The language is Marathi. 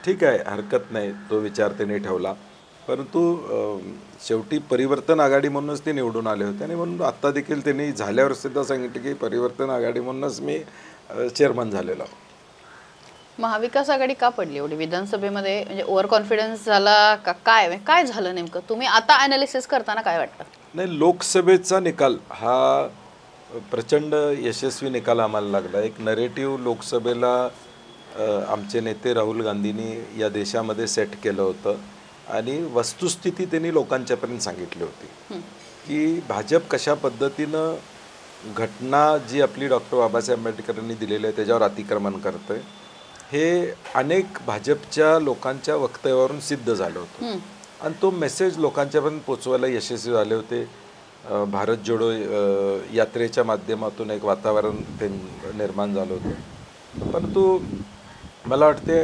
ठीक आहे, हरकत नाही, तो विचार त्यांनी ठेवला. परंतु शेवटी परिवर्तन आघाडी म्हणूनच ते निवडून आले होते आणि म्हणून आत्ता देखील त्यांनी झाल्यावर सुद्धा सांगितलं की परिवर्तन आघाडी म्हणूनच मी चेअरमन झालेलो. महाविकास आघाडी का पडली एवढी विधानसभेमध्ये? म्हणजे ओव्हर कॉन्फिडन्स झाला का काय? म्हणजे काय झालं नेमकं? तुम्ही आता ॲनालिसिस करताना काय वाटतं? नाही, लोकसभेचा निकाल हा प्रचंड यशस्वी निकाल आम्हाला लागला. एक नरेटिव्ह लोकसभेला आमचे नेते राहुल गांधींनी या देशामध्ये सेट केलं होतं आणि वस्तुस्थिती त्यांनी लोकांच्यापर्यंत सांगितली होती की भाजप कशा पद्धतीनं घटना जी आपली डॉक्टर बाबासाहेब आंबेडकरांनी दिलेली आहे त्याच्यावर अतिक्रमण करतं आहे, हे अनेक भाजपच्या लोकांच्या वक्तव्यावरून सिद्ध झालं होतं आणि तो मेसेज लोकांच्यापर्यंत पोचवायला यशस्वी झाले होते. भारत जोडो यात्रेच्या माध्यमातून एक वातावरण ते निर्माण झालं होतं. परंतु मला वाटते